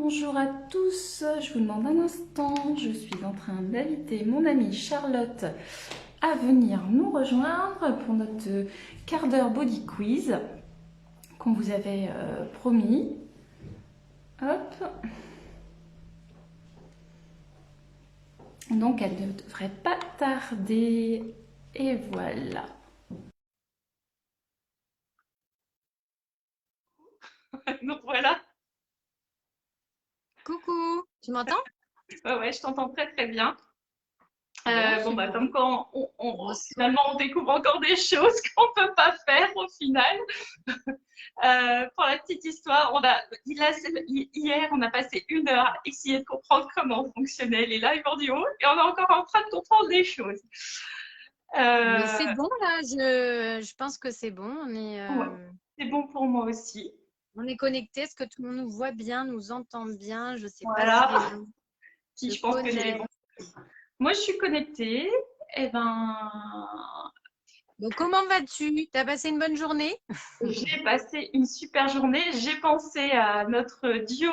Bonjour à tous, je vous demande un instant, je suis en train d'inviter mon amie Charlotte à venir nous rejoindre pour notre quart d'heure body quiz qu'on vous avait promis. Hop, donc elle ne devrait pas tarder et voilà. Donc voilà, Coucou, tu m'entends? ouais, je t'entends très très bien. Bon, Bon, bah, super. comme quand Bon, finalement on découvre encore des choses qu'on ne peut pas faire au final. Pour la petite histoire, hier, on a passé 1 heure à essayer de comprendre comment fonctionnait les live audio et on est encore en train de comprendre des choses. mais c'est Euh, bon là, je pense que c'est bon. ouais, c'est bon pour moi aussi. On est connecté. Est-ce que tout le monde nous voit bien, nous entend bien? Je ne sais pas si Voilà, les gens si se je pense que j'ai les bons. connectent. Moi, je suis connectée. Eh ben, Bon, comment vas-tu? T'as passé une bonne journée? j'ai passé une super journée. J'ai pensé à notre duo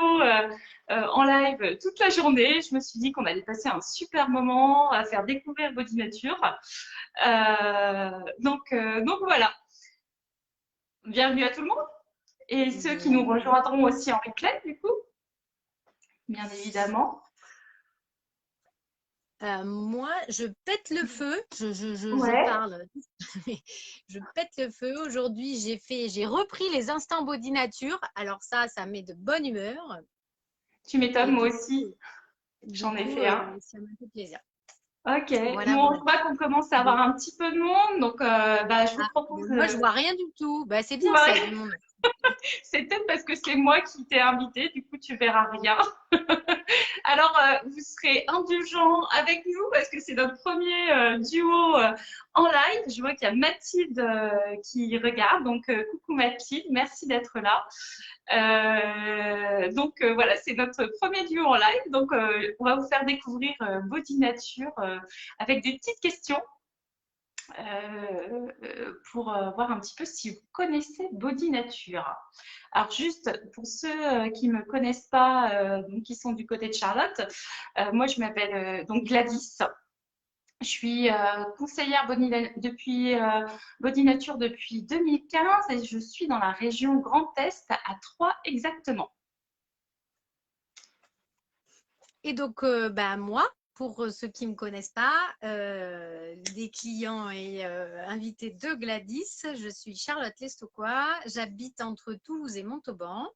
en live toute la journée. Je me suis dit qu'on allait passer un super moment à faire découvrir Body Nature. Donc voilà. Bienvenue à tout le monde et ceux qui nous Bienvenue. rejoindront aussi en replay, du coup, bien évidemment. Moi, je pète le feu. Je Ouais, parle. Je pète le feu. Aujourd'hui, j'ai repris les instants body nature. Alors ça met de bonne humeur. tu m'étonnes, Et moi du aussi. coup, Du J'en ai coup, fait un. ça m'a fait plaisir. Ok, Voilà, bon, voilà. je vois qu'on commence à avoir Bon. un petit peu de monde, donc bah, je vous Ah, propose. mais moi, je vois rien du tout. Bah, c'est bien ça, il y a Ouais, du monde. c'est peut-être parce que c'est moi qui t'ai invité, du coup tu verras rien. Alors, vous serez indulgents avec nous parce que c'est notre premier duo en live. Je vois qu'il y a Mathilde qui regarde, donc coucou Mathilde, merci d'être là. Donc voilà, c'est notre premier duo en live. Donc on va vous faire découvrir Body Nature avec des petites questions pour voir un petit peu si vous connaissez Body Nature. Alors juste pour ceux qui ne me connaissent pas, donc qui sont du côté de Charlotte, moi je m'appelle donc Gladys. Je suis conseillère Body Nature depuis 2015 et je suis dans la région Grand Est à Troyes exactement. Et donc, bah, moi, pour ceux qui ne me connaissent pas, des clients et invités de Gladys, je suis Charlotte Lestoquois. J'habite entre Toulouse et Montauban.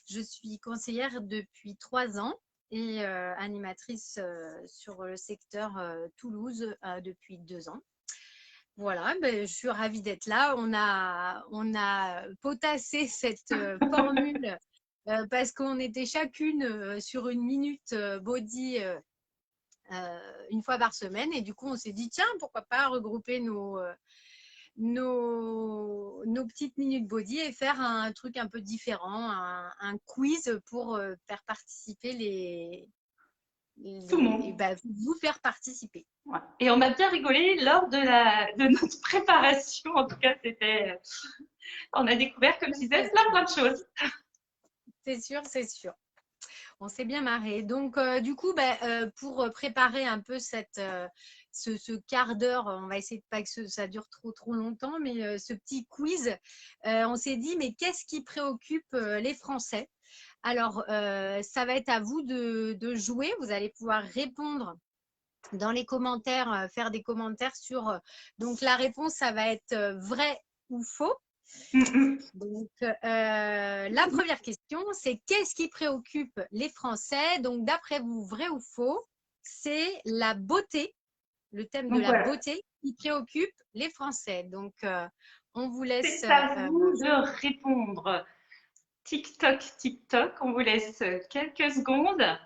Je suis conseillère depuis 3 ans et animatrice sur le secteur Toulouse depuis 2 ans. Voilà, ben, je suis ravie d'être là. On a potassé cette formule parce qu'on était chacune sur une minute body une fois par semaine. Et du coup, on s'est dit, tiens, pourquoi pas regrouper nos petites minutes body et faire un truc un peu différent, un quiz pour faire participer Tout le monde. bah, vous faire participer. Ouais. Et on a bien rigolé lors de notre préparation. En tout cas, on a découvert, comme je disais, C'est plein sûr, de choses. c'est sûr, c'est sûr. On s'est bien marré. Donc, du coup, bah, pour préparer un peu ce quart d'heure, on va essayer de pas que ça dure trop longtemps, mais ce petit quiz, on s'est dit, mais qu'est-ce qui préoccupe les Français? Alors, ça va être à vous de jouer. Vous allez pouvoir répondre dans les commentaires, faire des commentaires sur. Donc, la réponse, ça va être vrai ou faux. Donc, la première question, c'est qu'est-ce qui préoccupe les Français? Donc, d'après vous, vrai ou faux? C'est la beauté, le thème de Donc la voilà, beauté qui préoccupe les Français. Donc, on vous laisse. c'est à vous de répondre. TikTok, TikTok, on vous laisse quelques secondes.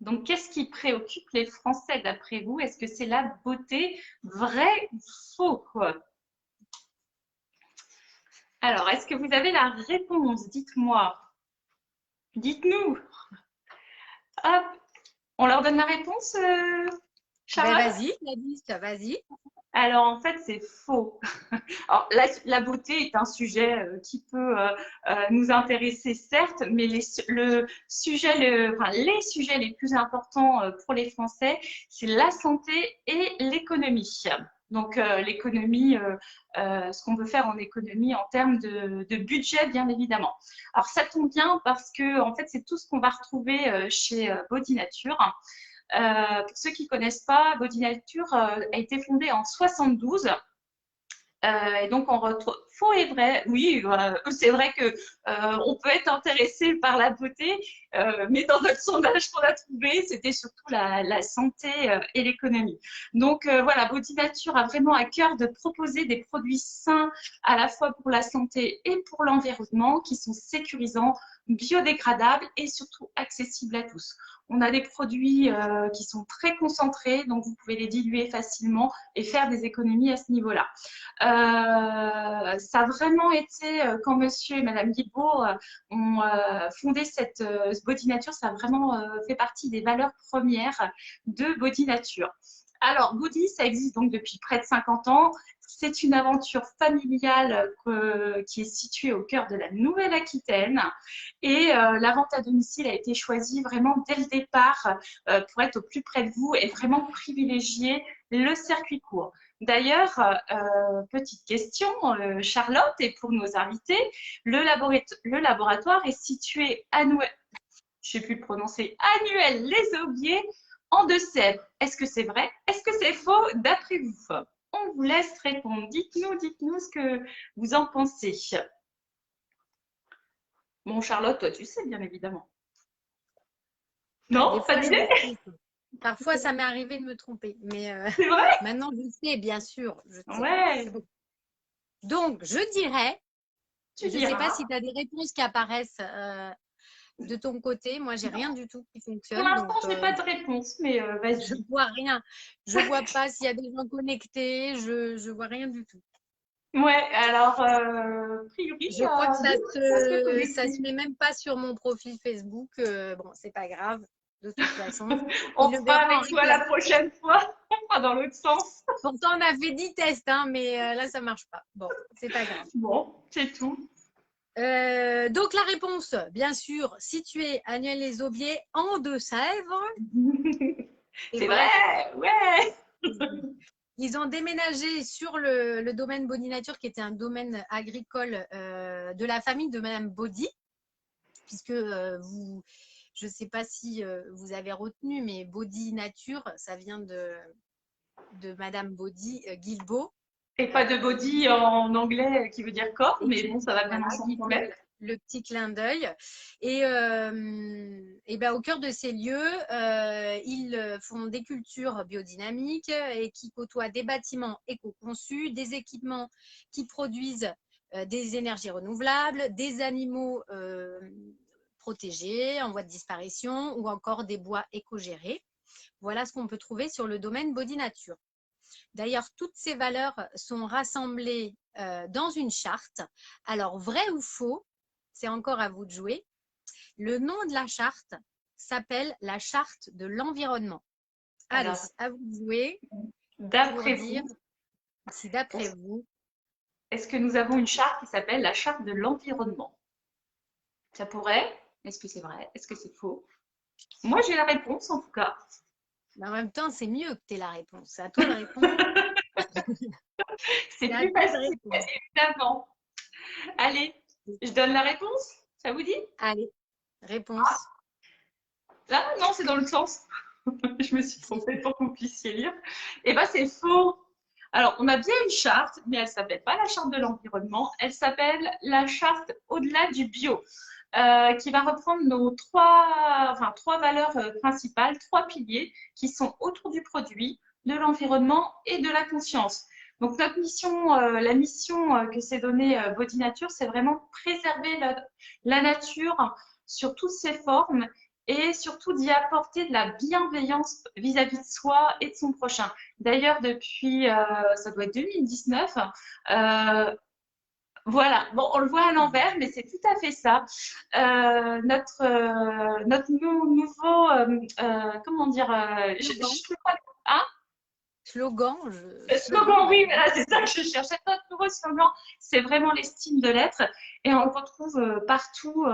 Donc, qu'est-ce qui préoccupe les Français d'après vous? Est-ce que c'est la beauté, vrai ou faux, quoi? Alors, est-ce que vous avez la réponse? Dites-moi. Dites-nous. Hop, on leur donne la réponse Ben Charlotte? vas-y, Gladys, vas-y. Alors en fait, c'est faux. Alors, la beauté est un sujet qui peut nous intéresser, certes, mais les sujets les plus importants pour les Français, c'est la santé et l'économie. Donc, l'économie, ce qu'on veut faire en économie en termes de budget, bien évidemment. Alors, ça tombe bien parce que, en fait, c'est tout ce qu'on va retrouver chez Body Nature. Pour ceux qui ne connaissent pas, Body Nature a été fondée en 72. Et donc, on retrouve faux et vrai. Oui, c'est vrai que on peut être intéressé par la beauté, mais dans notre sondage qu'on a trouvé, c'était surtout la santé et l'économie. Donc voilà, Body Nature a vraiment à cœur de proposer des produits sains à la fois pour la santé et pour l'environnement, qui sont sécurisants, biodégradables et surtout accessibles à tous. On a des produits qui sont très concentrés, donc vous pouvez les diluer facilement et faire des économies à ce niveau-là. Ça a vraiment été, quand monsieur et madame Guilbault ont fondé ce Body Nature, ça a vraiment fait partie des valeurs premières de Body Nature. Alors, Body, ça existe donc depuis près de 50 ans. C'est une aventure familiale qui est située au cœur de la Nouvelle-Aquitaine. Et la vente à domicile a été choisie vraiment dès le départ pour être au plus près de vous et vraiment privilégier le circuit court. D'ailleurs, petite question, Charlotte, et pour nos invités, le laboratoire est situé à je ne sais plus le prononcer, Annuel les Aubiers en Deux-Sèvres. Est-ce que c'est vrai? Est-ce que c'est faux d'après vous? On vous laisse répondre. Dites-nous ce que vous en pensez. Bon, Charlotte, toi, tu sais bien évidemment. Ah, Non, des pas fois, je d'idée? me trompe. Parfois, ça m'est arrivé de me tromper. Mais C'est vrai? maintenant, je sais, bien sûr. Je sais. Ouais, Donc, je dirais, tu je ne sais pas diras. si tu as des réponses qui apparaissent de ton côté. Moi, j'ai rien du tout qui Pour fonctionne. l'instant, Donc, je n'ai pas de réponse, mais je vas-y. vois rien. Je vois pas s'il y a des gens connectés. Je vois rien du tout. Ouais, alors, a priori, il Je y crois que a deux personnes ça se connectées. met même pas sur mon profil Facebook. Bon, c'est pas grave. De toute façon, On il le fera verra en avec toi replay. la prochaine fois. On fera dans l'autre sens. Pourtant, on a fait 10 tests, hein, mais là, ça marche pas. Bon, c'est pas grave. Bon, c'est tout. Donc, la réponse, bien sûr, située à Niel-les-Aubiers, en Deux-Sèvres. C'est C'est vrai. vrai, ouais. Ils ont déménagé sur le domaine Body Nature, qui était un domaine agricole de la famille de Madame Body, puisque je ne sais pas si vous avez retenu, mais Body Nature, ça vient de Madame Body Guilbeault. Et pas de body en anglais qui veut dire corps, Et mais bon, ça va bien voilà, ensemble quand même. le petit clin d'œil. Et ben, au cœur de ces lieux, ils font des cultures biodynamiques et qui côtoient des bâtiments éco-conçus, des équipements qui produisent des énergies renouvelables, des animaux protégés en voie de disparition ou encore des bois éco-gérés. Voilà ce qu'on peut trouver sur le domaine Body Nature. D'ailleurs, toutes ces valeurs sont rassemblées dans une charte. Alors, vrai ou faux, c'est encore à vous de jouer. Le nom de la charte s'appelle la charte de l'environnement. Allez, Alors, à vous de jouer pour d'après dire vous, si d'après vous. est-ce que nous avons une charte qui s'appelle la charte de l'environnement? Ça pourrait. Est-ce que c'est vrai? Est-ce que c'est faux? Moi, j'ai la réponse en tout cas. Mais en même temps, c'est mieux que tu aies la réponse. C'est à toi de répondre. C'est C'est à plus toi de facile, répondre. évidemment. Allez, je donne la réponse? Ça vous dit? Allez, réponse. Ah non, c'est dans le sens. Je me suis trompée pour que vous puissiez lire. Eh bien, c'est faux. Alors, on a bien une charte, mais elle ne s'appelle pas la charte de l'environnement. Elle s'appelle la charte au-delà du bio, qui va reprendre nos trois valeurs principales, trois piliers qui sont autour du produit, de l'environnement et de la conscience. Donc, notre mission, la mission que s'est donnée Body Nature, c'est vraiment préserver la nature sur toutes ses formes et surtout d'y apporter de la bienveillance vis-à-vis de soi et de son prochain. D'ailleurs, depuis, ça doit être 2019, voilà, bon, on le voit à l'envers, mais c'est tout à fait ça. Notre nouveau, comment dire, Slogan. hein? slogan. Le slogan, oui, voilà, c'est ça que je cherchais. Notre nouveau slogan, c'est vraiment l'estime de l'être. Et on le retrouve partout,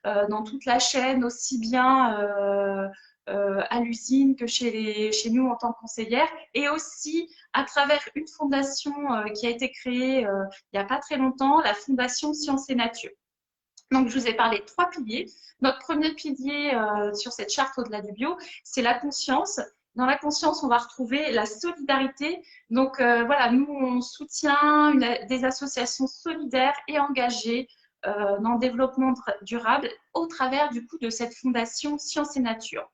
dans toute la chaîne, aussi bien à l'usine que chez nous en tant que conseillère. Et aussi à travers une fondation qui a été créée il n'y a pas très longtemps, la Fondation Sciences et Nature. Donc, je vous ai parlé de 3 piliers. Notre premier pilier sur cette charte au-delà du bio, c'est la conscience. Dans la conscience, on va retrouver la solidarité. Donc, voilà, nous, on soutient des associations solidaires et engagées dans le développement durable au travers, du coup, de cette fondation Sciences et Nature.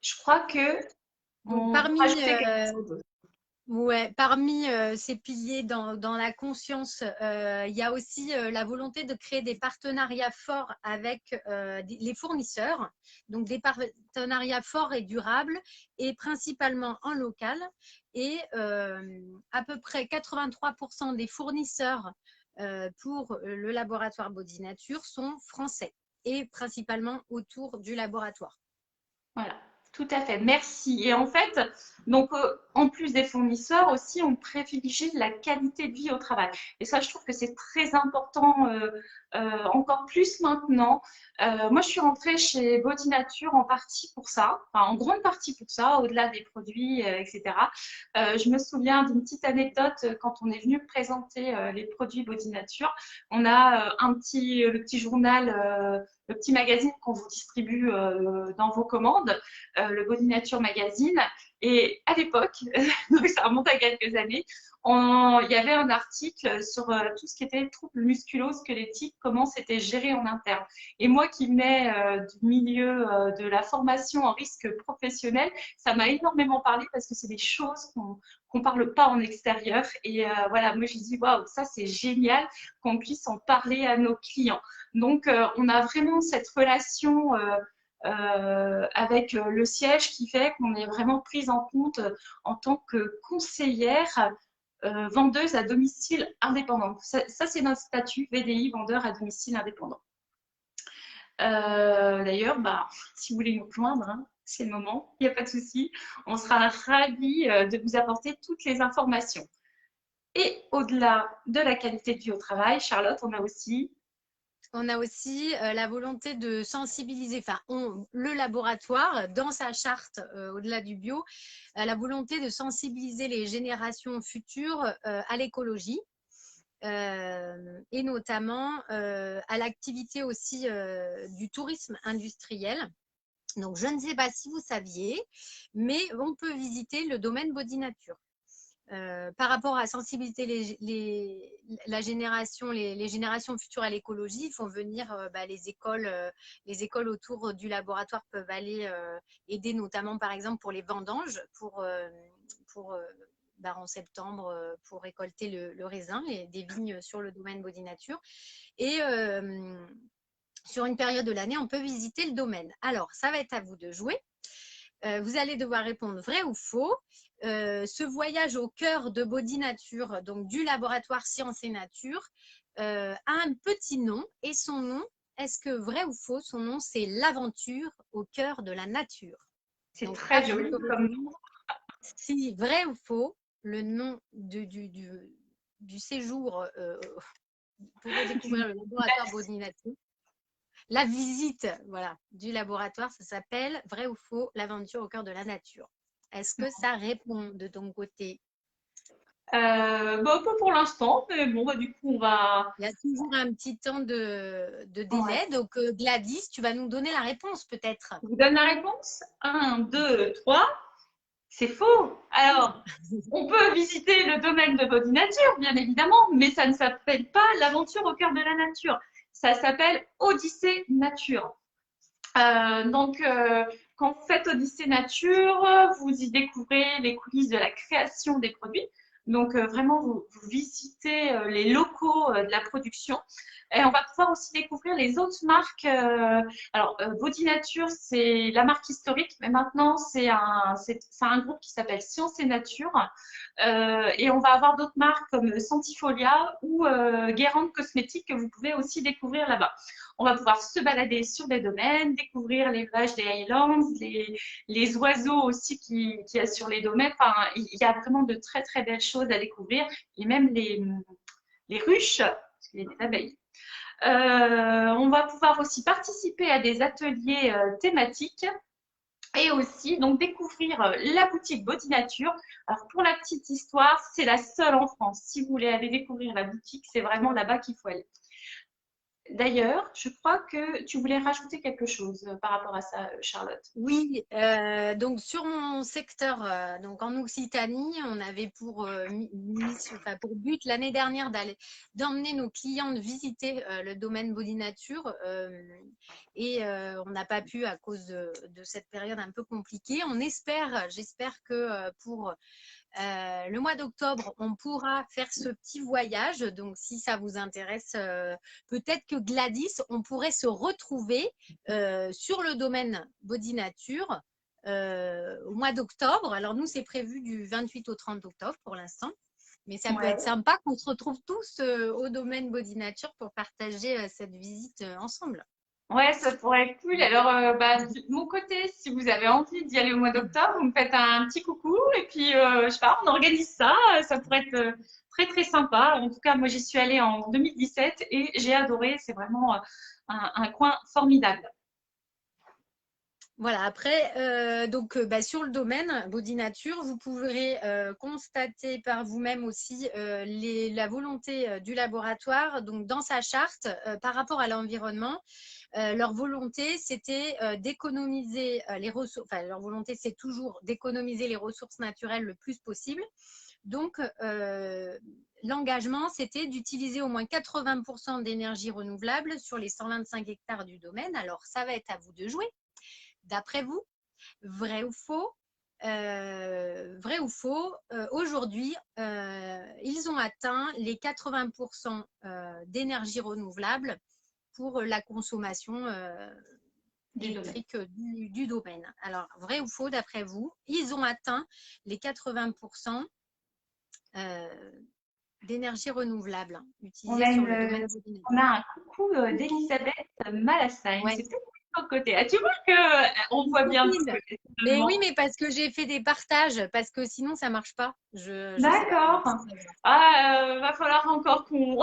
Je crois que Donc, on parmi, rajoutait quelque chose. ouais, parmi ces piliers dans la conscience, il y a aussi la volonté de créer des partenariats forts avec les fournisseurs, donc des partenariats forts et durables, et principalement en local. Et à peu près 83% des fournisseurs pour le laboratoire Body Nature sont français, et principalement autour du laboratoire. Voilà, tout à fait. Merci. Et en fait, donc, en plus des fournisseurs aussi, on privilégie la qualité de vie au travail. Et ça, je trouve que c'est très important, encore plus maintenant. Moi, je suis rentrée chez Body Nature en partie pour ça, enfin, en grande partie pour ça, au-delà des produits, etc. Je me souviens d'une petite anecdote quand on est venu présenter les produits Body Nature. On a le petit journal, le petit magazine qu'on vous distribue dans vos commandes, le Body Nature Magazine. Et à l'époque, donc ça remonte à quelques années, il y avait un article sur tout ce qui était troubles musculo-squelettiques, comment c'était géré en interne. Et moi qui venais du milieu de la formation en risque professionnel, ça m'a énormément parlé parce que c'est des choses qu'on ne parle pas en extérieur. Et voilà, moi je dis, waouh, ça c'est génial qu'on puisse en parler à nos clients. Donc, on a vraiment cette relation avec le siège qui fait qu'on est vraiment prise en compte en tant que conseillère vendeuse à domicile indépendant. Ça c'est notre statut VDI, vendeur à domicile indépendant. D'ailleurs, bah, si vous voulez nous rejoindre, hein, c'est le moment, il n'y a pas de souci. On sera ravis de vous apporter toutes les informations. Et au-delà de la qualité de vie au travail, Charlotte, On a aussi la volonté de sensibiliser, le laboratoire, dans sa charte au-delà du bio, la volonté de sensibiliser les générations futures à l'écologie. Et notamment à l'activité aussi du tourisme industriel. Donc, je ne sais pas si vous saviez, mais on peut visiter le domaine Body Nature. Par rapport à sensibiliser les générations futures à l'écologie, ils font venir les écoles autour du laboratoire peuvent aller aider, notamment par exemple pour les vendanges, en septembre pour récolter le raisin, des vignes sur le domaine Body Nature. Et sur une période de l'année, on peut visiter le domaine. Alors, ça va être à vous de jouer. Vous allez devoir répondre vrai ou faux. Ce voyage au cœur de Body Nature, donc du laboratoire Sciences et Nature, a un petit nom. Et son nom, est-ce que vrai ou faux, son nom, c'est l'aventure au cœur de la nature. c'est très joli comme nom. Si vrai ou faux, le nom du séjour pour découvrir le laboratoire Body Nature. La visite, voilà, du laboratoire, ça s'appelle vrai ou faux, l'aventure au cœur de la nature. Est-ce que ça répond de ton côté? Bah, pas pour l'instant, mais bon, bah, du coup, on va. Il y a toujours un petit temps de délai. Ouais. Donc, Gladys, tu vas nous donner la réponse peut-être. Je vous donne la réponse. 1, 2, 3. C'est faux. Alors, on peut visiter le domaine de Body Nature, bien évidemment, mais ça ne s'appelle pas l'aventure au cœur de la nature. Ça s'appelle Odyssée Nature. Donc, quand vous faites Odyssée Nature, vous y découvrez les coulisses de la création des produits. Donc, vraiment, vous visitez les locaux de la production. Et on va pouvoir aussi découvrir les autres marques. Alors, Body Nature, c'est la marque historique, mais maintenant, c'est un groupe qui s'appelle Science et Nature. Et on va avoir d'autres marques comme Santifolia ou Guérande Cosmétiques que vous pouvez aussi découvrir là-bas. on va pouvoir se balader sur des domaines, découvrir les plages des Highlands, les oiseaux aussi qu'il y a sur les domaines. Enfin, il y a vraiment de très très belles choses à découvrir et même les ruches, parce qu'il y a des abeilles. On va pouvoir aussi participer à des ateliers thématiques et aussi donc découvrir la boutique Body Nature. Alors pour la petite histoire, c'est la seule en France. Si vous voulez aller découvrir la boutique, c'est vraiment là-bas qu'il faut aller. D'ailleurs, je crois que tu voulais rajouter quelque chose par rapport à ça, Charlotte. Oui, donc sur mon secteur, donc en Occitanie, on avait pour, pour but l'année dernière d'emmener nos clients de visiter le domaine Body Nature et on n'a pas pu à cause de cette période un peu compliquée. J'espère que pour le mois d'octobre, on pourra faire ce petit voyage. Donc, si ça vous intéresse, peut-être que Gladys, on pourrait se retrouver sur le domaine Body Nature au mois d'octobre. Alors, nous, c'est prévu du 28 au 30 octobre pour l'instant. Mais ça peut être sympa qu'on se retrouve tous au domaine Body Nature pour partager cette visite ensemble. Ouais, ça pourrait être cool. Alors, de mon côté, si vous avez envie d'y aller au mois d'octobre, vous me faites un petit coucou et puis, je sais pas, on organise ça. Ça pourrait être très, très sympa. En tout cas, moi, j'y suis allée en 2017 et j'ai adoré. C'est vraiment un coin formidable. Voilà, après, sur le domaine Body Nature, vous pourrez constater par vous-même aussi la volonté du laboratoire. Donc, dans sa charte, par rapport à l'environnement, leur volonté, c'était d'économiser les ressources. Enfin, leur volonté, c'est toujours d'économiser les ressources naturelles le plus possible. Donc, l'engagement, c'était d'utiliser au moins 80% d'énergie renouvelable sur les 125 hectares du domaine. Alors, ça va être à vous de jouer. D'après vous, vrai ou faux? Vrai ou faux, aujourd'hui, ils ont atteint les 80% d'énergie renouvelable pour la consommation électrique du domaine. Alors, vrai ou faux, d'après vous, ils ont atteint les 80% d'énergie renouvelable utilisée sur le domaine de l'énergie. On a un coucou d'Elisabeth Malassaigne. Ouais. C'est peut-être de ton côté. Ah, tu vois qu'on voit bien de ton côté. Mais oui, mais parce que j'ai fait des partages, parce que sinon ça marche pas. Je sais pas. D'accord. Ah, va falloir encore qu'on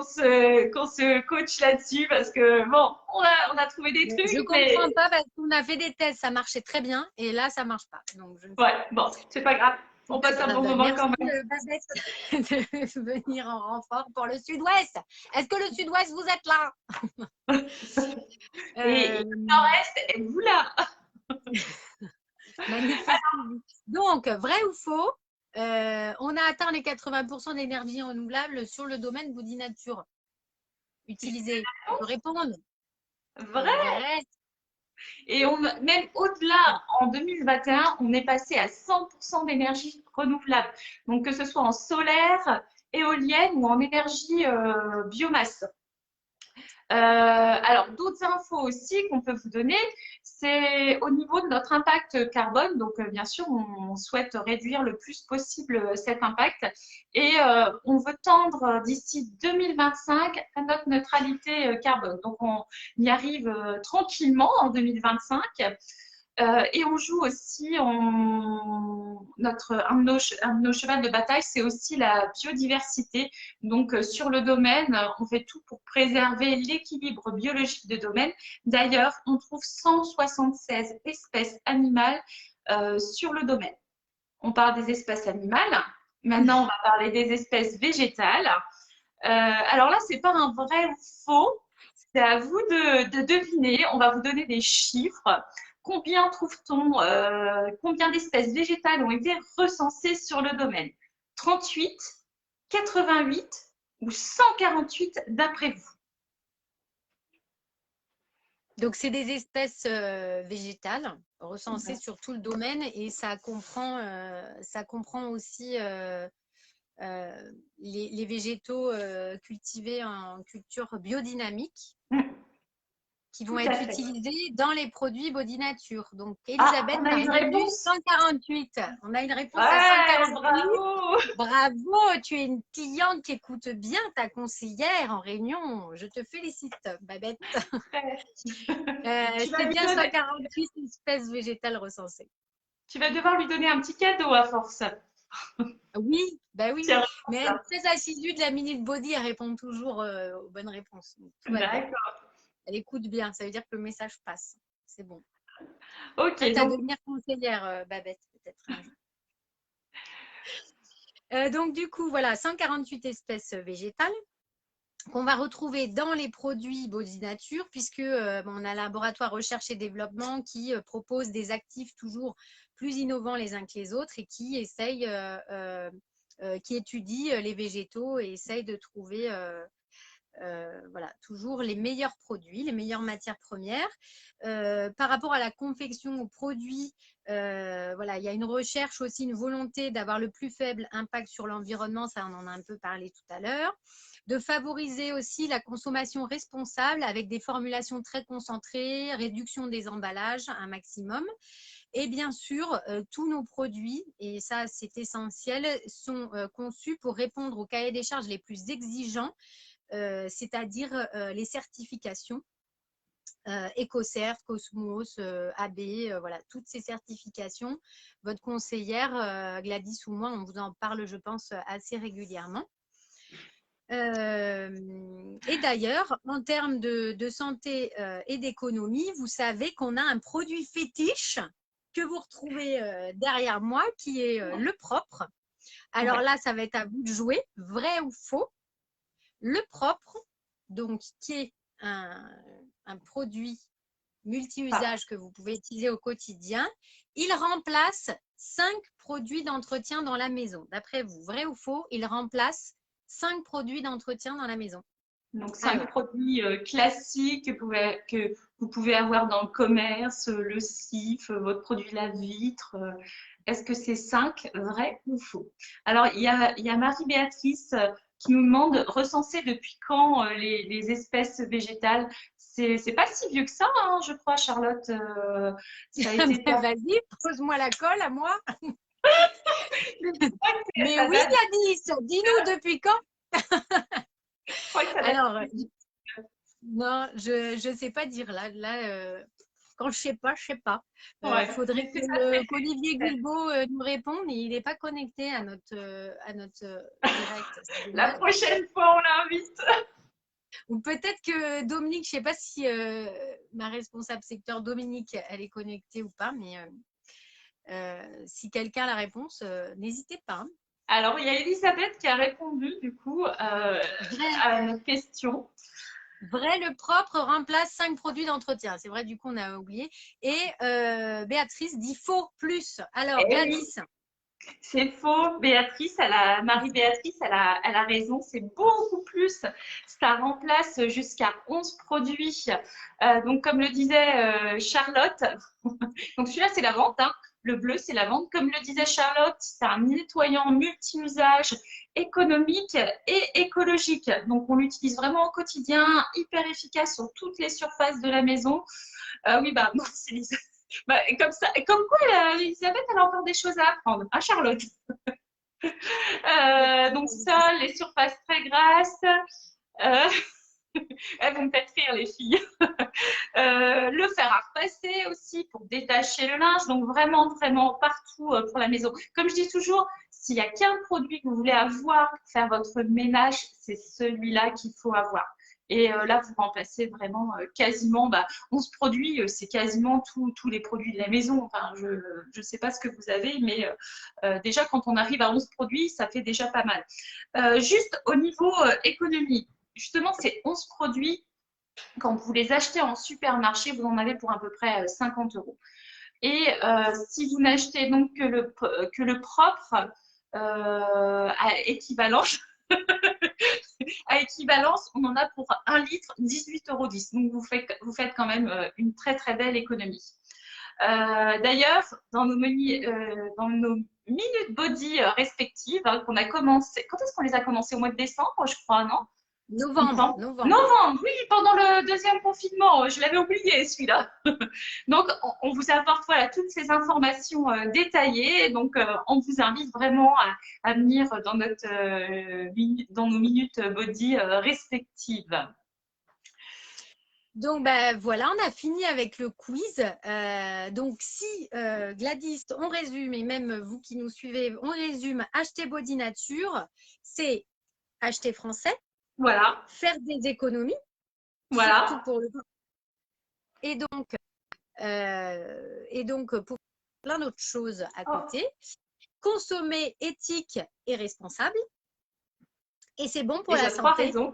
se coach là-dessus parce que bon, on a trouvé des Je trucs, comprends mais pas parce qu'on a fait des tests, ça marchait très bien, et là ça marche pas. Donc je ne sais ouais, pas. bon, c'est pas grave. C'est On pas passe un bon grave. moment quand Merci même. Babette de venir en renfort pour le Sud-Ouest. Est-ce que le Sud-Ouest vous êtes là? Et le nord-est, êtes-vous là? Magnifique. Donc, vrai ou faux, on a atteint les 80% d'énergie renouvelable sur le domaine Body Nature utilisé. On peut répondre. Vrai. Vrai. Et même au-delà, en 2021, on est passé à 100% d'énergie renouvelable. Donc, que ce soit en solaire, éolienne ou en énergie biomasse. Alors, d'autres infos aussi qu'on peut vous donner, c'est au niveau de notre impact carbone. Donc, bien sûr, on souhaite réduire le plus possible cet impact et on veut tendre d'ici 2025 à notre neutralité carbone. Donc, on y arrive tranquillement en 2025. Et on joue aussi, un de nos chevals de bataille, c'est aussi la biodiversité. Donc, sur le domaine, on fait tout pour préserver l'équilibre biologique du domaine. D'ailleurs, on trouve 176 espèces animales sur le domaine. On parle des espèces animales. Maintenant, on va parler des espèces végétales. Alors là, c'est pas un vrai ou faux. C'est à vous de deviner. On va vous donner des chiffres. Combien trouve-t-on, combien d'espèces végétales ont été recensées sur le domaine? 38, 88 ou 148 d'après vous? Donc, c'est des espèces végétales recensées sur tout le domaine et ça comprend aussi les végétaux cultivés en culture biodynamique qui vont tout à être fait. utilisés dans les produits Body Nature. Donc, Ah, Elisabeth on a m'a une répondu réponse. 148. On a une réponse à Ouais, 148. bravo. Bravo, tu es une cliente qui écoute bien ta conseillère en réunion. Je te félicite, Babette. Très. Tu vas C'est lui bien donner, 148 espèces végétales recensées. tu vas devoir lui donner un petit cadeau à force. Oui, bah oui, oui. Tiens, Mais elle ça. est très assidue de la Minute Body, elle répond toujours aux bonnes réponses. Donc, tout va bien. D'accord. Elle écoute bien, ça veut dire que le message passe. C'est bon. Ok, Prête à donc devenir conseillère, Babette, peut-être un jour. Donc, du coup, voilà, 148 espèces végétales qu'on va retrouver dans les produits Body Nature, puisque on a un laboratoire recherche et développement qui propose des actifs toujours plus innovants les uns que les autres et qui essaye, qui étudie les végétaux et essaye de trouver voilà, toujours les meilleurs produits, les meilleures matières premières. Par rapport à la confection aux produits, voilà, il y a une recherche aussi, une volonté d'avoir le plus faible impact sur l'environnement, ça on en a un peu parlé tout à l'heure, de favoriser aussi la consommation responsable avec des formulations très concentrées, réduction des emballages un maximum. Et bien sûr, tous nos produits, et ça c'est essentiel, sont conçus pour répondre aux cahiers des charges les plus exigeants, c'est-à-dire les certifications EcoCert, Cosmos, AB, voilà, toutes ces certifications. Votre conseillère, Gladys ou moi, on vous en parle, je pense, assez régulièrement. Et d'ailleurs, en termes de santé et d'économie, vous savez qu'on a un produit fétiche que vous retrouvez derrière moi, qui est le propre. Alors ouais. là, ça va être à vous de jouer, vrai ou faux. Le propre, donc qui est un produit Ah, multi-usage que vous pouvez utiliser au quotidien, il remplace 5 produits d'entretien dans la maison. D'après vous, vrai ou faux, il remplace 5 produits d'entretien dans la maison. donc, cinq Alors, produits classiques que vous pouvez avoir dans le commerce, le CIF, votre produit lave-vitre. Est-ce que c'est 5 vrai ou faux? Alors, il y a Marie-Béatrice qui nous demande recenser depuis quand les espèces végétales. C'est pas si vieux que ça, hein, je crois, Charlotte. Ça a été vas-y, pose-moi la colle à moi. Mais ça oui, date, Gladys, dis-nous depuis quand? je crois que ça date. Alors, non, je ne sais pas dire là, quand je sais pas, je sais pas. Ouais, Faudrait mais c'est pas très qu'Olivier vieux. Guilbault nous réponde, mais il n'est pas connecté à notre direct. C'est La dommage. prochaine fois, on l'invite. Ou peut-être que Dominique, je ne sais pas si ma responsable secteur Dominique, elle est connectée ou pas, mais si quelqu'un a la réponse, n'hésitez pas. Hein. Alors, il y a Elisabeth qui a répondu, du coup, Vrai, à notre question. vrai, le propre remplace 5 produits d'entretien. C'est vrai, du coup, on a oublié. Et Béatrice dit faux plus. Alors, Eh oui, Gladys, c'est faux. Marie-Béatrice, elle a raison. C'est beaucoup plus. Ça remplace jusqu'à 11 produits. Donc, comme le disait Charlotte, donc celui-là, c'est la vente. Hein. Le bleu, c'est la vente. Comme le disait Charlotte, c'est un nettoyant multi-usage économique et écologique. Donc, on l'utilise vraiment au quotidien, hyper efficace sur toutes les surfaces de la maison. Oui, bah, moi, c'est Elisabeth. Bah, comme ça, comme quoi, Elisabeth, elle a encore des choses à apprendre. À Charlotte. Donc, ça, les surfaces très grasses. Euh, elles vont peut-être rire, les filles. Le fer à repasser aussi pour détacher le linge. Donc vraiment, vraiment partout pour la maison. Comme je dis toujours, s'il n'y a qu'un produit que vous voulez avoir pour faire votre ménage, c'est celui-là qu'il faut avoir. Et là, vous remplacez vraiment quasiment 11 produits, c'est quasiment tous les produits de la maison. Enfin, je ne sais pas ce que vous avez, mais déjà, quand on arrive à 11 produits, ça fait déjà pas mal. Juste au niveau économie, justement, ces 11 produits, quand vous les achetez en supermarché, vous en avez pour à peu près 50 euros. Et si vous n'achetez donc que le propre à équivalence, à équivalence, on en a pour 1 litre 18,10 €. Donc vous faites quand même une très très belle économie. D'ailleurs, dans nos minutes body respectives, hein, qu'on a commencé, quand est-ce qu'on les a commencées? Au mois de décembre, je crois, non? il me Novembre, semble. novembre. Novembre, oui, pendant le deuxième confinement, je l'avais oublié celui-là. Donc, on vous apporte voilà, toutes ces informations détaillées. Donc, on vous invite vraiment à venir dans, dans nos minutes body respectives. Donc, ben, voilà, on a fini avec le quiz. Donc, si Gladys, on résume, et même vous qui nous suivez, on résume, acheter Body Nature, c'est acheter français, Voilà, faire des économies, surtout voilà. pour le... Et donc pour plein d'autres choses à Oh, côté, consommer éthique et responsable. Et c'est bon pour et tu la as trois santé, raisons.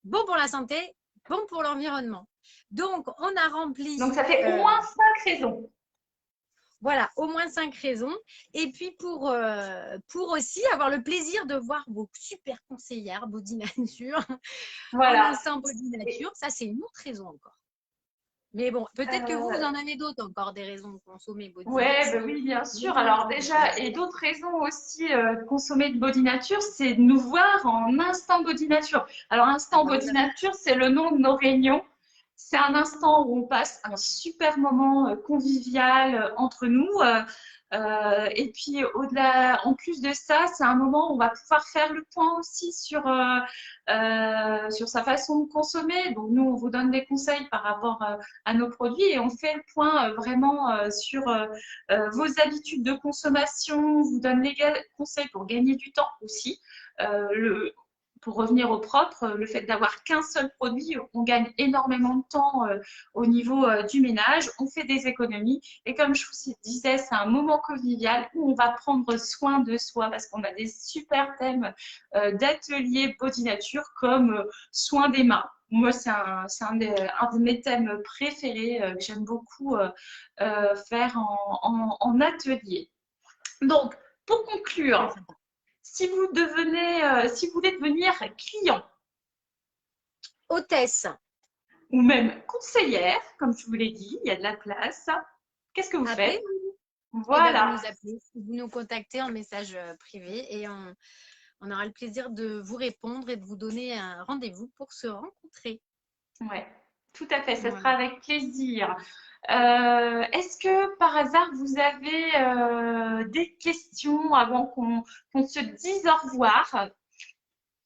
bon pour la santé, bon pour l'environnement. Donc, on a Donc, rempli, ça fait au moins 5 raisons. voilà, au moins 5 raisons. Et puis, pour aussi avoir le plaisir de voir vos super conseillères Body Nature en Voilà. instant Body Et, Nature, ça, c'est une autre raison encore. Mais bon, peut-être que vous euh, en avez d'autres encore, des raisons de consommer Body Ouais, bah Nature. oui, bien Body sûr. Alors déjà, et Nature. d'autres raisons aussi de consommer de Body Nature, c'est de nous voir en instant Body Nature. Alors Ah instant bah Body oui. Nature, c'est le nom de nos réunions. C'est un instant où on passe un super moment convivial entre nous. Et puis au-delà, en plus de ça, c'est un moment où on va pouvoir faire le point aussi sur sa façon de consommer. Donc nous, on vous donne des conseils par rapport à nos produits et on fait le point vraiment sur vos habitudes de consommation, on vous donne les conseils pour gagner du temps aussi. Pour revenir au propre, le fait d'avoir qu'un seul produit, on gagne énormément de temps au niveau du ménage, on fait des économies et comme je vous disais, c'est un moment convivial où on va prendre soin de soi parce qu'on a des super thèmes d'ateliers Body Nature comme soin des mains. Moi, c'est un de mes thèmes préférés que j'aime beaucoup faire en atelier. Donc, pour Très conclure, sympa. si vous voulez devenir client Hôtesse. ou même conseillère, comme je vous l'ai dit, il y a de la place. Qu'est-ce que vous faites? Appelez-nous. Eh ben, vous Voilà. nous appelez, vous nous contactez en message privé et on aura le plaisir de vous répondre et de vous donner un rendez-vous pour se rencontrer. Ouais, tout à fait. Ça sera Voilà. avec plaisir. Est-ce que par hasard vous avez des questions avant qu'on se dise au revoir?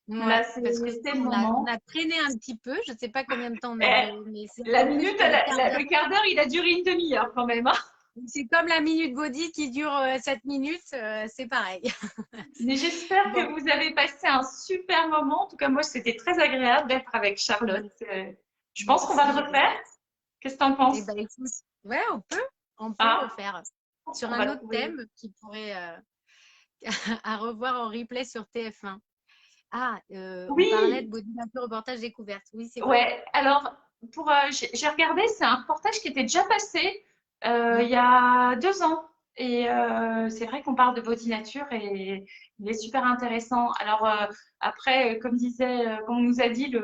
Là, Ouais, parce que c'est le on moment. a traîné un petit peu. Je ne sais pas combien de temps on a Eh, duré, mais c'est à la peu près, je minute, pense, un quart d'heure. le quart d'heure, il a duré une demi-heure quand même, hein. C'est comme la minute body qui dure 7 minutes, c'est pareil. Mais j'espère que Bon, vous avez passé un super moment. En tout cas, moi, c'était très agréable d'être avec Charlotte. Je pense qu'on va le merci. refaire. Qu'est-ce que tu en penses? Eh ben, écoute, ouais, on peut le Ah, refaire sur on un va autre trouver. thème qui pourrait à revoir en replay sur TF1. Ah, on parlait de Oui, Body Nature reportage découverte. Oui, c'est vrai. ouais. Alors, j'ai regardé, c'est un reportage qui était déjà passé il Mm. y a 2 ans. Et c'est vrai qu'on parle de body nature et il est super intéressant. Alors, après, comme on nous a dit,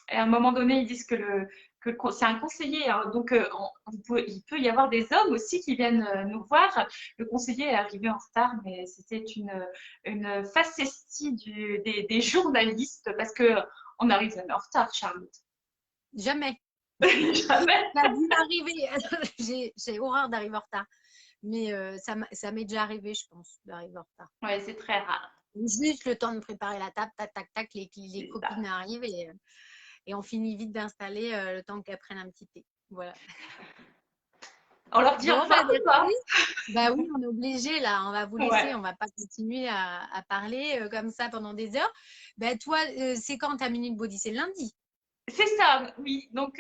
à un moment donné, ils disent que c'est un conseiller. Hein. Donc, il peut y avoir des hommes aussi qui viennent nous voir. Le conseiller est arrivé en retard, mais c'était une facétie des journalistes parce que on arrive jamais en retard, Charlotte. Jamais. Jamais. Ça a dû m'arriver. J'ai horreur d'arriver en retard. Mais ça m'est déjà arrivé, je pense, d'arriver en retard. Ouais, c'est très rare. Juste le temps de préparer la table, tac, tac, tac, les C'est ça. copines arrivent et on finit vite d'installer le temps qu'elles prennent un petit thé. Voilà. On leur dit au Bon, bah revoir ou merci. pas? Bah oui, on est obligé là, on va vous laisser, Ouais. on va pas continuer à parler comme ça pendant des heures. Bah toi, c'est quand ta minute body? C'est lundi. C'est ça, oui. Donc,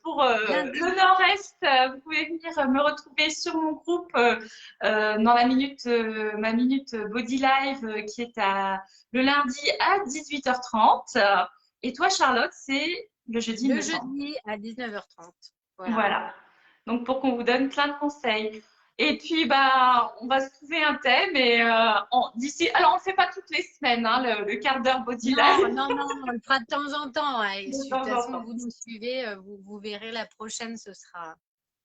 pour Lundi. le Nord-Est, vous pouvez venir me retrouver sur mon groupe dans ma minute Body Live qui est le lundi à 18h30. Et toi, Charlotte, c'est le jeudi, il Le me semble. jeudi à 19h30. Voilà. Voilà. Donc, pour qu'on vous donne plein de conseils. Et puis, bah, on va se trouver un thème et d'ici. Alors, on ne le fait pas toutes les semaines, hein, le quart d'heure Body Non, Live non, non, on le fera de temps en temps. Ouais. de De toute temps en façon, temps. vous nous suivez, vous verrez la prochaine, ce sera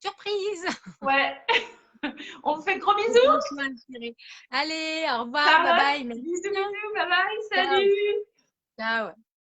surprise. Ouais. On vous fait de gros Et bisous. franchement inspiré. Allez, au revoir, bye Charlotte, bye. Merci, bisous, hein. bisous, bye bye, Ciao. salut! Ah ouais.